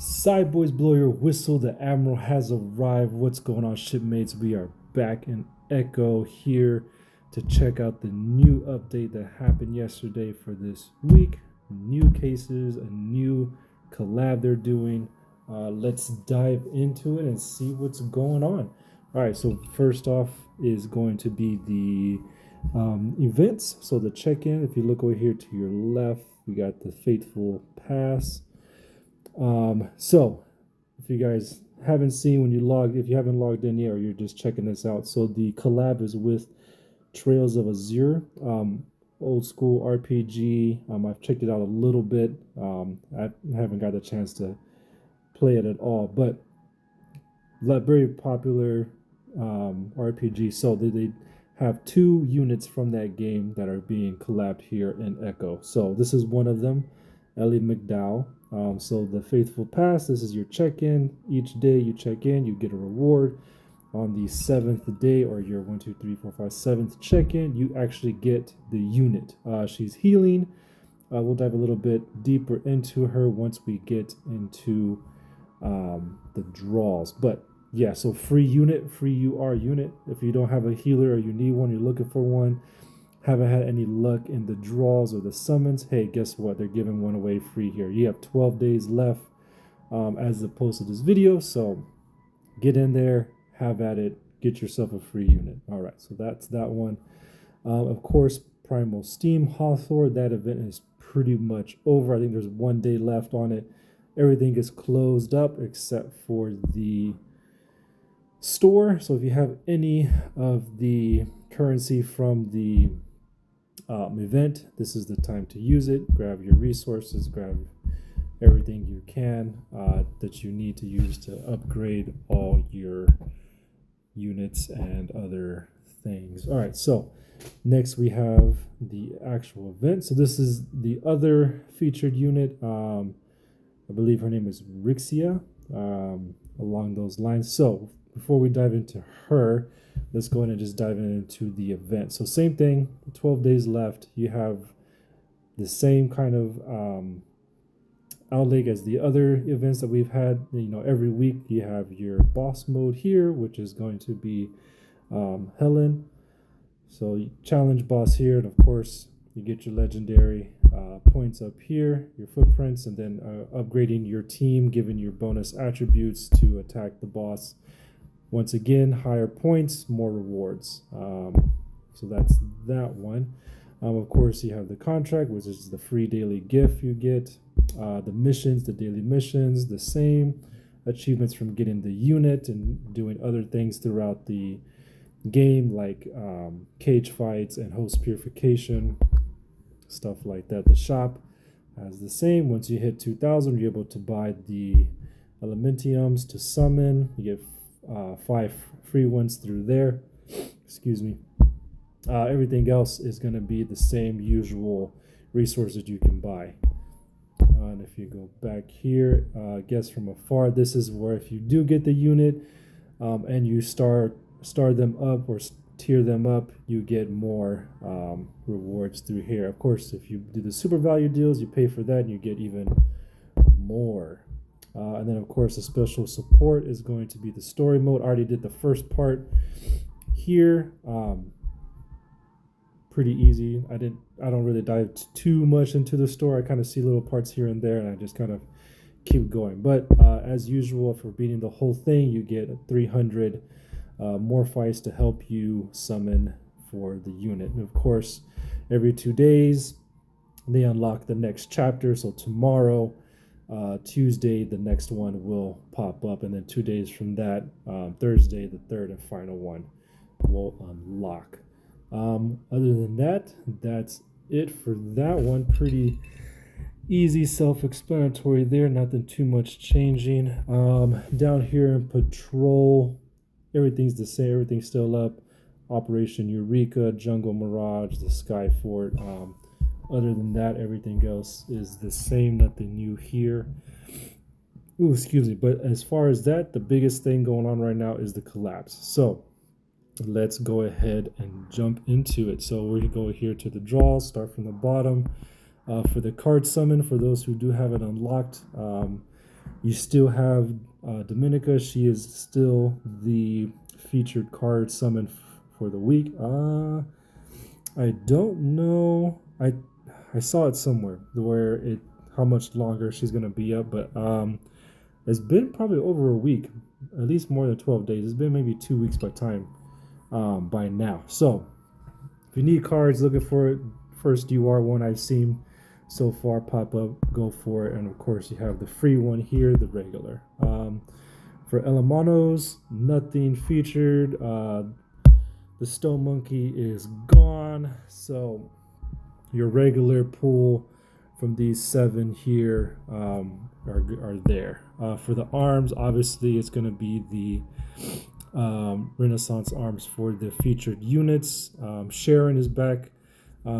Side boys, blow your whistle. The Admiral has arrived. What's going on, shipmates? We are back in Echo here to check out the new update that happened yesterday for this week. New cases, a new collab they're doing. Let's dive into it and see what's going on. All right, so first off is going to be the events. So the check-in, if you look over here to your left, we got the Faithful Pass. So if you guys haven't seen if you haven't logged in yet or you're just checking this out, so the collab is with Trails of Azure, old school RPG. I've checked it out a little bit. I haven't got a chance to play it at all, but very popular RPG. So they have two units from that game that are being collabed here in Echo. So this is one of them, Ellie McDowell. So the Faithful Pass, this is your check-in. Each day you check in, you get a reward. On the 7th day, or your 1, 2, 3, 4, 5, 7th check-in, you actually get the unit. She's healing. We'll dive a little bit deeper into her once we get into the draws. But yeah, so free unit, free UR unit. If you don't have a healer or you need one, you're looking for one, haven't had any luck in the draws or the summons, hey, guess what? They're giving one away free here. You have 12 days left as opposed to this video, so get in there, have at it, get yourself a free unit. All right, so that's that one. Of course, Primal Steam Hawthorne, that event is pretty much over. I think there's 1 day left on it. Everything is closed up except for the store. So if you have any of the currency from the event, this is the time to use it. Grab your resources, grab everything you can that you need to use to upgrade all your units and other things. All right, so next we have the actual event. So this is the other featured unit. I believe her name is Rixia, along those lines. So before we dive into her, let's go ahead and just dive into the event. So same thing, 12 days left. You have the same kind of outlay as the other events that we've had. You know, every week you have your boss mode here, which is going to be Helen. So you challenge boss here, and of course you get your legendary points up here, your footprints, and then upgrading your team, giving your bonus attributes to attack the boss. Once again, higher points, more rewards. So that's that one. Of course, you have the contract, which is the free daily gift you get. The missions, the daily missions, the same. Achievements from getting the unit and doing other things throughout the game, like cage fights and host purification, stuff like that. The shop has the same. Once you hit 2,000, you're able to buy the Elementiums to summon. You get 5 free ones through there. Excuse me. Everything else is going to be the same usual resources you can buy. And if you go back here, guess from afar, this is where if you do get the unit and you star them up or tier them up, you get more rewards through here. Of course, if you do the super value deals, you pay for that and you get even more. And then of course the special support is going to be the story mode. I already did the first part here. Pretty easy. I don't really dive too much into the story. I kind of see little parts here and there and I just kind of keep going. But as usual, for beating the whole thing, you get 300 more fights to help you summon for the unit. And of course, every 2 days they unlock the next chapter. So tomorrow, Tuesday, the next one will pop up, and then 2 days from that, Thursday, the third and final one will unlock. Other than that, that's it for that one. Pretty easy, self-explanatory there, nothing too much changing. Down here in Patrol, everything's the same, everything's still up. Operation Eureka, Jungle Mirage, the Sky Fort. Other than that, everything else is the same, nothing new here. Ooh, excuse me. But as far as that, the biggest thing going on right now is the collapse. So let's go ahead and jump into it. So we go here to the draws, start from the bottom. For the card summon, for those who do have it unlocked, You still have Dominica. She is still the featured card summoned for the week. I don't know. I saw it somewhere where it how much longer she's gonna be up, but it's been probably over a week, at least more than 12 days. It's been maybe 2 weeks by now. So if you need cards, looking for it, first UR one I've seen so far pop up, go for it. And of course, you have the free one here, the regular. For Elemanos, nothing featured. The Stone Monkey is gone, so your regular pool from these 7 here are there. For the arms, obviously, it's going to be the Renaissance arms for the featured units. Sharon is back,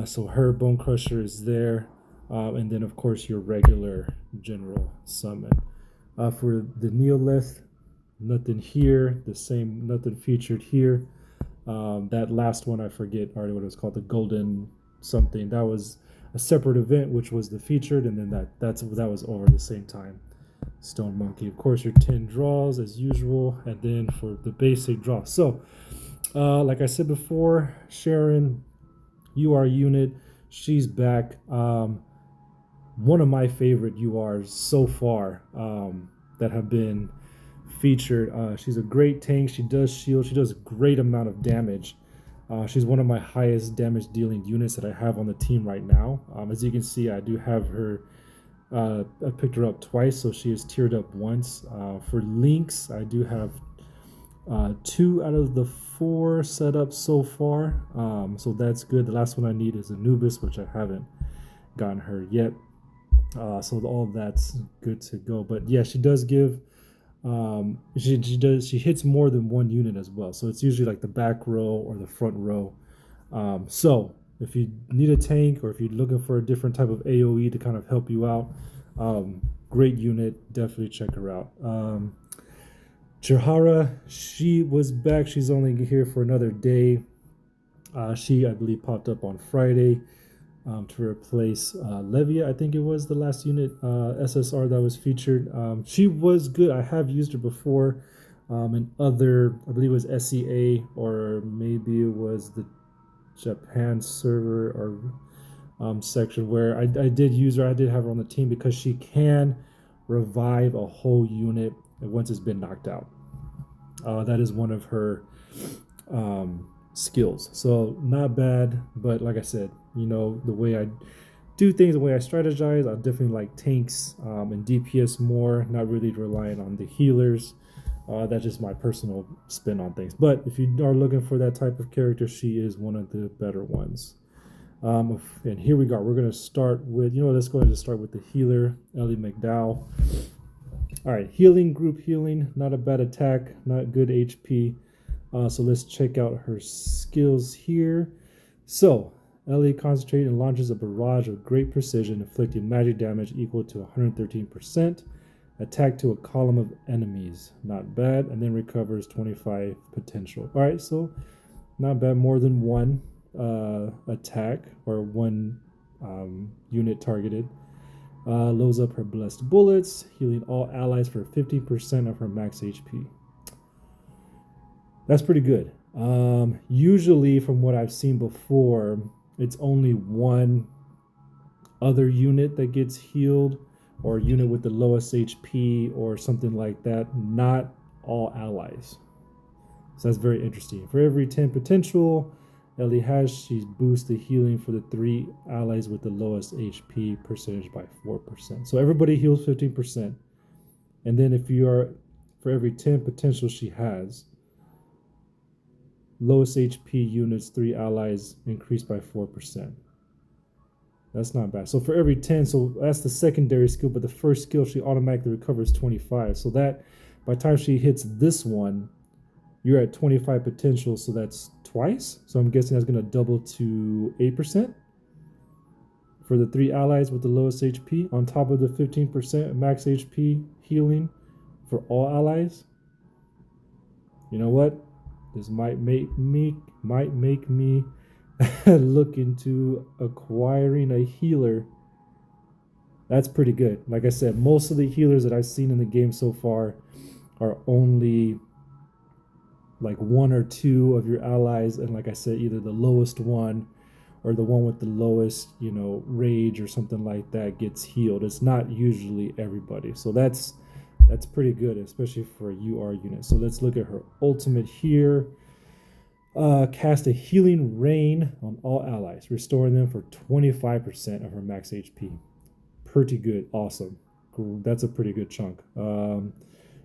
so her Bone Crusher is there. And then, of course, your regular general summon. For the Neolith, nothing here. The same, nothing featured here. That last one, I forget already what it was called, the Golden something. That was a separate event, which was the featured, and then that was over the same time. Stone Monkey, of course, your 10 draws as usual, and then for the basic draw. So, like I said before, Sharon, UR unit, she's back. One of my favorite URs so far that have been featured. She's a great tank. She does shield. She does a great amount of damage. She's one of my highest damage dealing units that I have on the team right now. As you can see, I do have her. I picked her up twice, so she is tiered up once. For links, I do have 2 out of the 4 set up so far. So that's good. The last one I need is Anubis, which I haven't gotten her yet. So all that's good to go. But yeah, she does give. She hits more than one unit as well, so it's usually like the back row or the front row. So if you need a tank or if you're looking for a different type of AoE to kind of help you out, great unit, definitely check her out. Chihara, she was back. She's only here for another day. She, I believe, popped up on Friday to replace Levia. I think it was the last unit SSR that was featured. She was good. I have used her before in other, I believe it was SEA, or maybe it was the Japan server or section where I did use her. I did have her on the team because she can revive a whole unit once it's been knocked out. That is one of her skills. So not bad, but like I said, you know, the way I do things, the way I strategize, I definitely like tanks and DPS more, not really relying on the healers. That's just my personal spin on things. But if you are looking for that type of character, she is one of the better ones. And here we go. We're going to start with, let's go ahead and start with the healer, Ellie McDowell. All right, healing, group healing, not a bad attack, not good HP. So let's check out her skills here. So Ellie concentrates and launches a barrage of great precision, inflicting magic damage equal to 113%. Attack to a column of enemies, not bad, and then recovers 25 potential. All right, so not bad. More than one attack or one unit targeted. Loads up her blessed bullets, healing all allies for 50% of her max HP. That's pretty good. Usually, from what I've seen before, it's only one other unit that gets healed, or a unit with the lowest HP or something like that, not all allies. So that's very interesting. For every 10 potential Ellie has, she boosts the healing for the 3 allies with the lowest HP percentage by 4%. So everybody heals 15%. And then if you are, for every 10 potential she has, lowest HP units, 3 allies increase by 4%. That's not bad. So for every 10, so that's the secondary skill, but the first skill she automatically recovers 25. So that by the time she hits this one, you're at 25 potential, so that's twice. So I'm guessing that's going to double to 8% for the 3 allies with the lowest HP, on top of the 15% max HP healing for all allies. You know what? This might make me look into acquiring a healer That's pretty good. Like I said, most of the healers that I've seen in the game so far are only like one or two of your allies, and like I said, either the lowest one or the one with the lowest, rage or something like that gets healed. It's not usually everybody. So that's pretty good, especially for a UR unit. So let's look at her ultimate here. Cast a healing rain on all allies, restoring them for 25% of her max HP. Pretty good. Awesome. That's a pretty good chunk.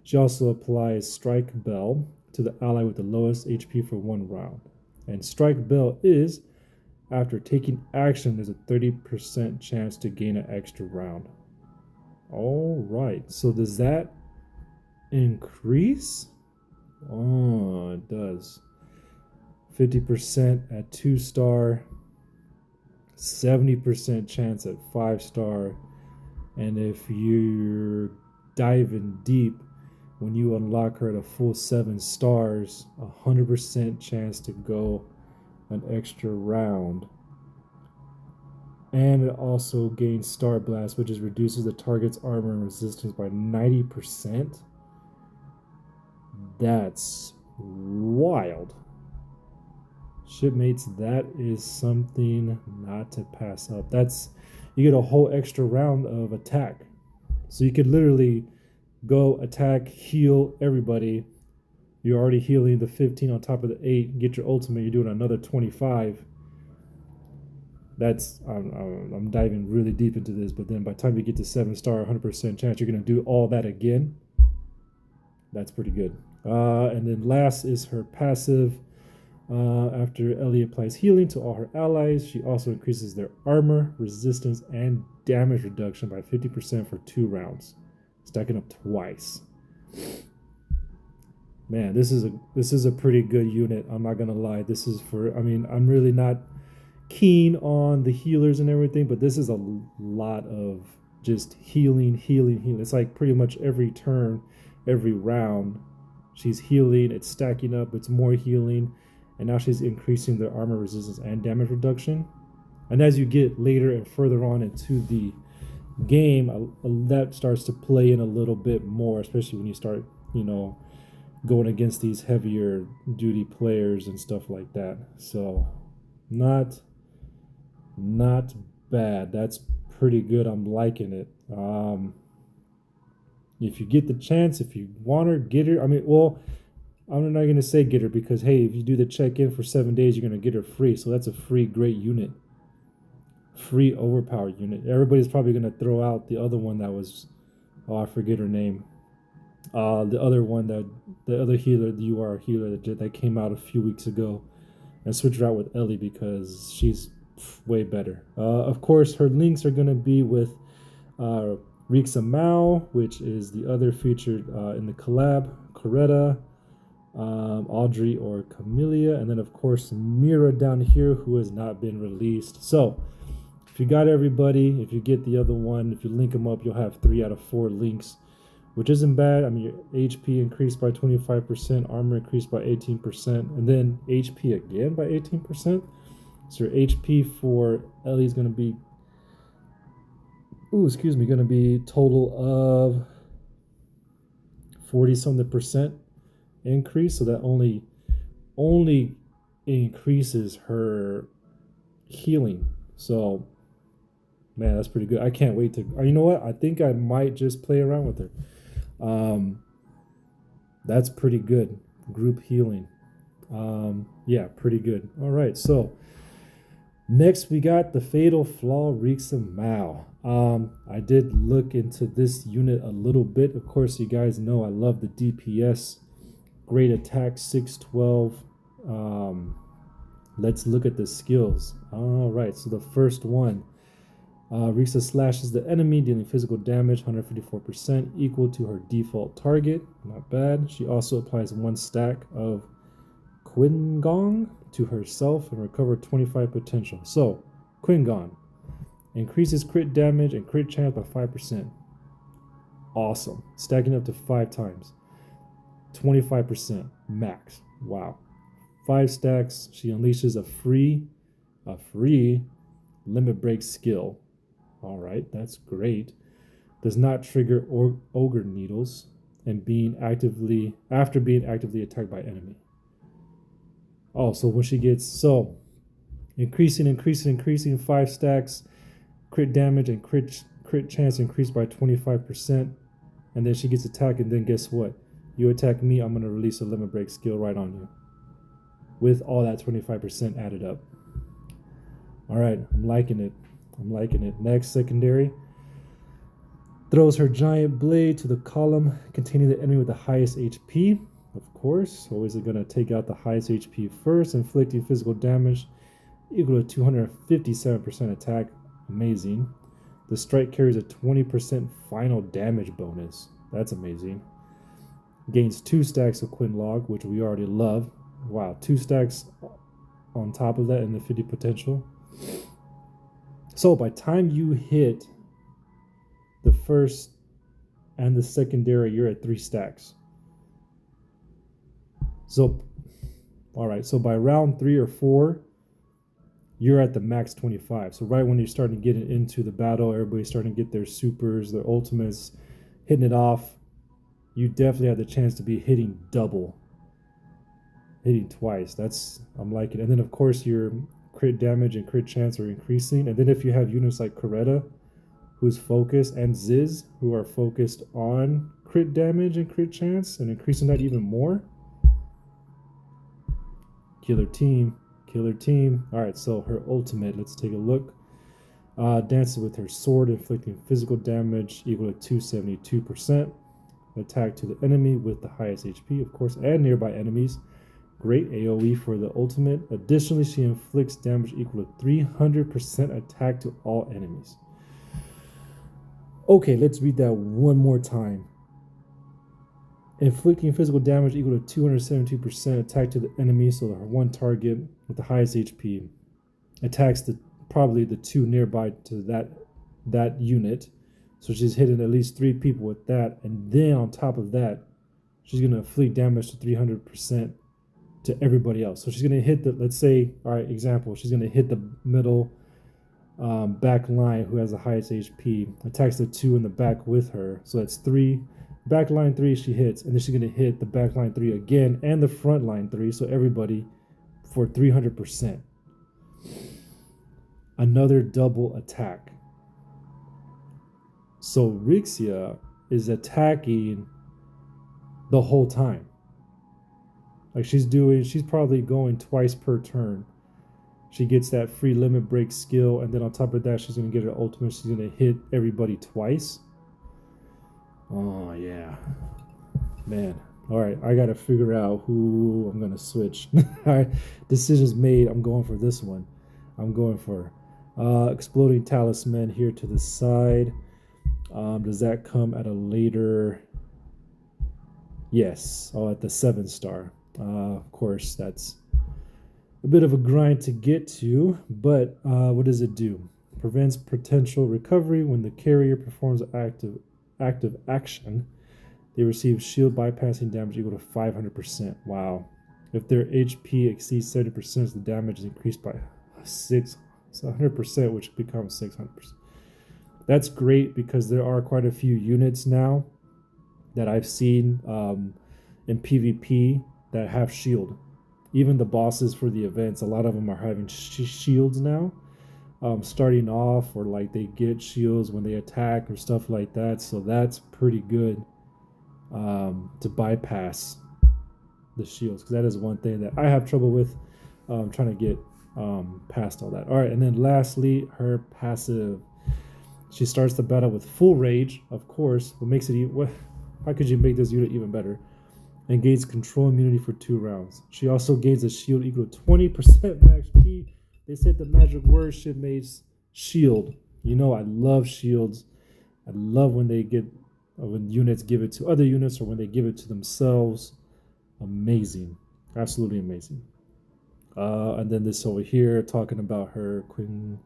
She also applies Strike Bell to the ally with the lowest HP for 1 round. And Strike Bell is, after taking action, there's a 30% chance to gain an extra round. All right. So does that increase? Oh, it does. 50% at 2-star, 70% chance at 5-star, and if you're diving deep, when you unlock her at a full 7 stars, 100% chance to go an extra round. And it also gains Star Blast, which reduces the target's armor and resistance by 90%. That's wild. Shipmates, that is something not to pass up. You get a whole extra round of attack. So you could literally go attack, heal everybody. You're already healing the 15 on top of the 8. Get your ultimate, you're doing another 25. I'm diving really deep into this, but then by the time you get to 7-star, 100% chance you're going to do all that again. That's pretty good. And then last is her passive. After Ellie applies healing to all her allies, she also increases their armor, resistance, and damage reduction by 50% for 2 rounds, stacking up twice. Man, this is a pretty good unit. I'm not gonna lie. I'm really not keen on the healers and everything, but this is a lot of just healing. It's like pretty much every turn, every round, she's healing. It's stacking up. It's more healing. And now she's increasing their armor resistance and damage reduction. And as you get later and further on into the game, that starts to play in a little bit more, especially when you start, going against these heavier duty players and stuff like that. So not bad. That's pretty good. I'm liking it. If you get the chance, if you want her, get her. I'm not going to say get her because, hey, if you do the check-in for 7 days, you're going to get her free. So that's a free great unit. Free overpowered unit. Everybody's probably going to throw out the other one that was, I forget her name. The other healer, the UR healer that came out a few weeks ago, and switch her out with Ellie because she's way better. Of course, her links are going to be with Rixa Mao, which is the other featured in the collab, Coretta, Audrey or Camellia, and then of course Mira down here, who has not been released. So if you got everybody, if you get the other one, if you link them up, you'll have 3 out of 4 links, which isn't bad. Your HP increased by 25%, armor increased by 18%, and then HP again by 18%. So your HP for Ellie is going to be going to be total of 40 something percent increase. So that only increases her healing. So man, that's pretty good. I can't wait to, you know what? I think I might just play around with her. That's pretty good. Group healing. Yeah, pretty good. All right. So next we got the Fatal Flaw Rixa Mao. I did look into this unit a little bit. Of course, you guys know I love the DPS. Great attack, 612. Let's look at the skills. All right, so the first one. Rixa slashes the enemy, dealing physical damage, 154%, equal to her default target. Not bad. She also applies 1 stack of Qingong to herself and recover 25 potential. So, Qingong increases crit damage and crit chance by 5%. Awesome. Stacking up to 5 times. 25% max. Wow. 5 stacks. She unleashes a free limit break skill. All right, that's great. Does not trigger ogre needles and after being actively attacked by enemy. Oh, so when she gets increasing 5 stacks, crit damage and crit chance increased by 25%, and then she gets attacked, and then guess what? You attack me, I'm gonna release a limit break skill right on you. With all that 25% added up. All right, I'm liking it. Next, secondary. Throws her giant blade to the column containing the enemy with the highest HP. Of course, always going to take out the highest HP first, inflicting physical damage equal to 257% attack. Amazing. The strike carries a 20% final damage bonus. That's amazing. Gains 2 stacks of Quinn Log, which we already love. Wow, 2 stacks on top of that and the 50 potential. So by time you hit the first and the secondary, you're at 3 stacks. So, all right, so by round 3 or 4, you're at the max 25. So right when you're starting to get into the battle, everybody's starting to get their supers, their ultimates, hitting it off, you definitely have the chance to be hitting double. Hitting twice. I'm liking it. And then of course your crit damage and crit chance are increasing. And then if you have units like Coretta, who's focused, and Ziz, who are focused on crit damage and crit chance and increasing that even more. Killer team. All right, so her ultimate, let's take a look. Dances with her sword, inflicting physical damage equal to 272%. Attack to the enemy with the highest HP, of course, and nearby enemies. Great AoE for the ultimate. Additionally, she inflicts damage equal to 300% attack to all enemies. Okay, let's read that one more time. Inflicting physical damage equal to 272% attack to the enemy, so her one target with the highest HP attacks probably the 2 nearby to that unit. So she's hitting at least 3 people with that, and then on top of that, she's gonna inflict damage to 300% to everybody else. So she's gonna hit let's say, all right, example, she's gonna hit the middle back line who has the highest HP, attacks the 2 in the back with her. So that's 3. Back line 3 she hits, and then she's gonna hit the back line 3 again and the front line 3, so everybody for 300%. Another double attack. So Rixia is attacking the whole time. Like she's probably going twice per turn. She gets that free limit break skill, and then on top of that, she's gonna get her ultimate. She's gonna hit everybody twice. Oh yeah, man. All right, I gotta figure out who I'm gonna switch. All right, decisions made. I'm going for this one. I'm going for exploding talisman here to the side. Does that come at a later? Yes. Oh, at the 7-star. Of course, that's a bit of a grind to get to, but what does it do? Prevents potential recovery when the carrier performs active action. They receive shield bypassing damage equal to 500%. Wow. If their HP exceeds 70%, the damage is increased by 100%, which becomes 600%. That's great because there are quite a few units now that I've seen in PvP that have shield. Even the bosses for the events, a lot of them are having shields now. Starting off, or like they get shields when they attack or stuff like that. So that's pretty good to bypass the shields, because that is one thing that I have trouble with trying to get past all that. All right, and then lastly, her passive. She starts the battle with full rage, of course. What makes it how could you make this unit even better? And gains control immunity for 2 rounds. She also gains a shield equal to 20% max P. They said the magic word shit makes shield. You know, I love shields. I love when when units give it to other units or when they give it to themselves. Amazing. Absolutely amazing. And then this over here talking about her Quingong.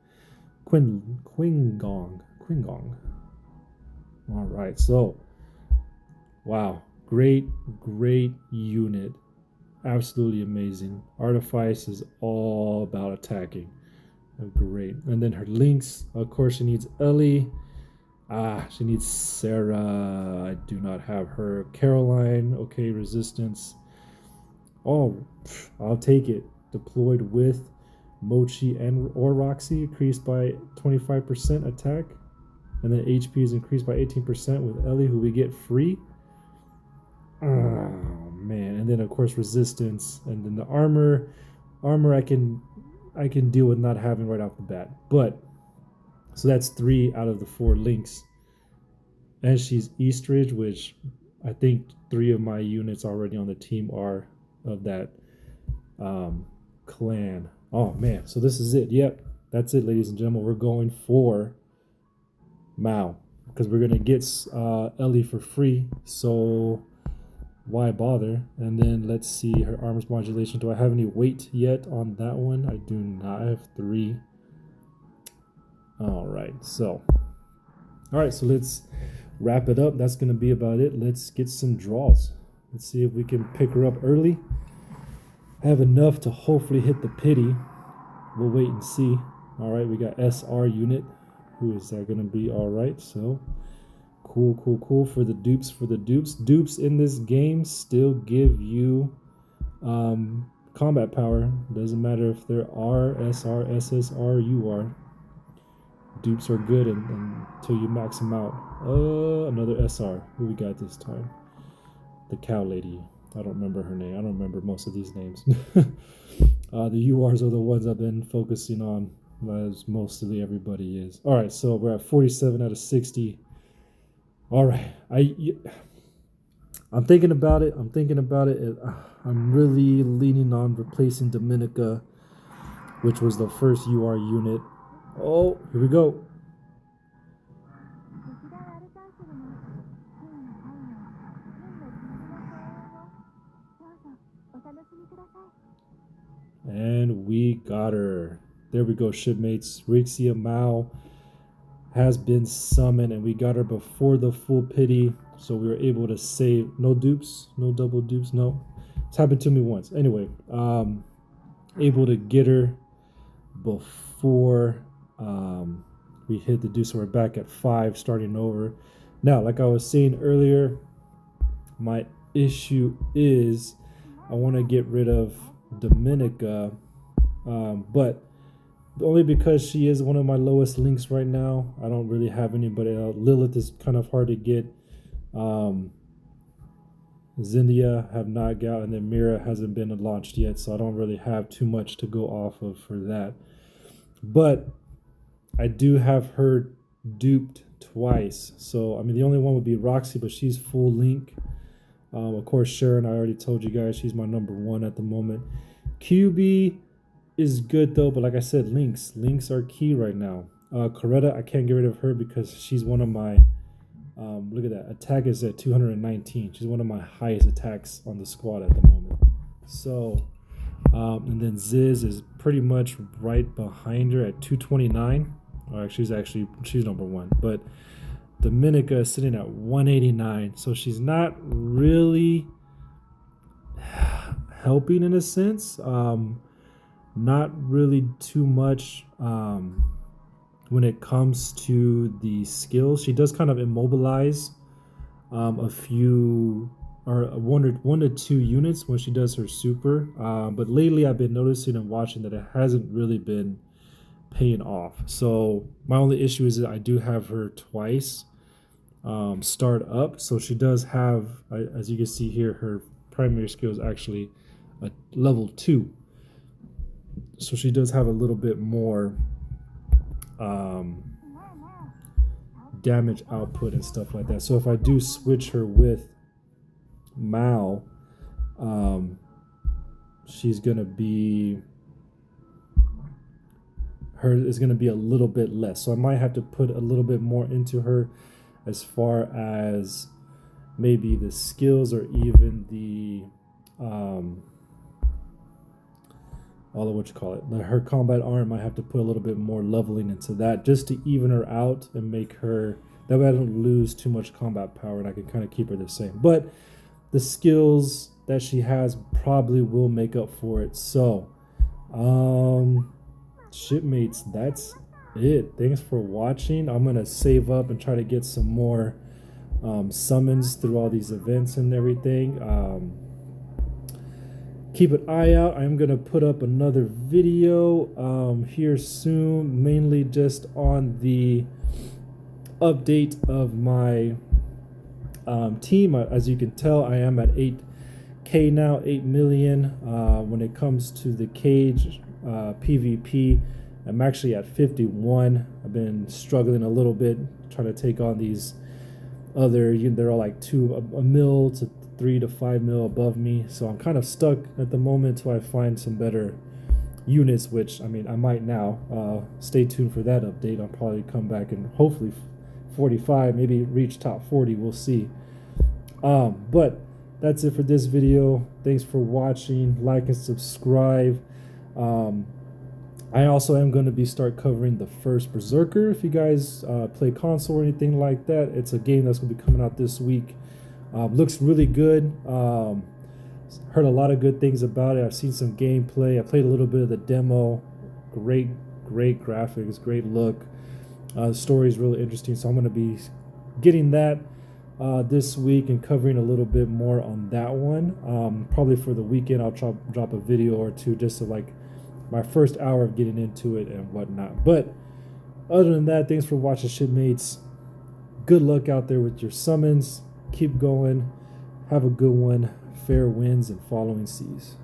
All right, so wow, great unit, absolutely amazing. Artifice is all about attacking. Great. And then her links, of course, she needs Ellie. She needs Sarah. I do not have her. Caroline, okay, resistance. Oh, I'll take it. Deployed with Mochi and or Roxy, increased by 25% attack. And then HP is increased by 18% with Ellie, who we get free. Oh man. And then of course resistance. And then the armor I can deal with not having right off the bat. But so that's 3 out of the 4 links. And she's Eastridge, which I think 3 of my units already on the team are of that clan. Oh man, so this is it. Yep, that's it, ladies and gentlemen. We're going for Mao because we're gonna get Ellie for free. So why bother? And then let's see her armor's modulation. Do I have any weight yet on that one? I do not. I have 3. All right, so let's wrap it up. That's gonna be about it. Let's get some draws. Let's see if we can pick her up early. Have enough to hopefully hit the pity. We'll wait and see. All right, we got SR unit. Who is that gonna be? All right, so cool for the dupes. Dupes in this game still give you combat power. Doesn't matter if they're R, SR, SSR, UR. Dupes are good until you max them out. Another SR. Who we got this time? The cow lady. I don't remember her name. I don't remember most of these names. The URs are the ones I've been focusing on, as mostly everybody is. All right, so we're at 47 out of 60. All right, I'm thinking about it. I'm really leaning on replacing Dominica, which was the first UR unit. Oh, here we go. And we got her. There we go, shipmates. Rixia Mao has been summoned, and we got her before the full pity, so we were able to save. No dupes, no double dupes, no. It's happened to me once. Anyway, able to get her before we hit the deuce, so we're back at 5, starting over. Now, like I was saying earlier, my issue is I want to get rid of Dominica, but only because she is one of my lowest links right now. I don't really have anybody else. Lilith is kind of hard to get. Zindia have not got, and then Mira hasn't been launched yet, so I don't really have too much to go off of for that. But I do have her duped twice. So I mean, the only one would be Roxy, but she's full link. Of course, Sharon, I already told you guys, she's my number 1 at the moment. QB is good though, but like I said, links are key right now. Coretta, I can't get rid of her because she's one of my look at that, attack is at 219. She's one of my highest attacks on the squad at the moment. So and then Ziz is pretty much right behind her at 229. She's number 1, but Dominica is sitting at 189, so she's not really helping in a sense. Not really too much when it comes to the skills. She does kind of immobilize a few or one to 2 units when she does her super. But lately I've been noticing and watching that it hasn't really been paying off. So my only issue is that I do have her twice start up, so she does have, as you can see here, her primary skill is actually a level 2, so she does have a little bit more damage output and stuff like that. So if I do switch her with Mao, she's gonna be, her is gonna be a little bit less, so I might have to put a little bit more into her as far as maybe the skills or even the her combat arm. I have to put a little bit more leveling into that just to even her out and make her, that way I don't lose too much combat power and I can kind of keep her the same. But the skills that she has probably will make up for it. So shipmates, that's it. Thanks for watching. I'm gonna save up and try to get some more summons through all these events and everything. Keep an eye out. I'm gonna put up another video here soon, mainly just on the update of my team. As you can tell, I am at 8K now, 8 million. When it comes to the cage PvP, I'm actually at 51. I've been struggling a little bit trying to take on these other, they're all like a mil to 3 to 5 mil above me, so I'm kind of stuck at the moment till I find some better units, which I mean I might now. Stay tuned for that update. I'll probably come back and hopefully 45, maybe reach top 40, we'll see. But that's it for this video. Thanks for watching. Like and subscribe. I also am going to start covering the first Berserker. If you guys play console or anything like that, it's a game that's going to be coming out this week. Looks really good. Heard a lot of good things about it. I've seen some gameplay. I played a little bit of the demo. Great graphics, great look. The story is really interesting, so I'm going to be getting that this week and covering a little bit more on that one. Probably for the weekend, I'll drop a video or two just to like my first hour of getting into it and whatnot. But other than that, thanks for watching, shipmates. Good luck out there with your summons. Keep going. Have a good one. Fair winds and following seas.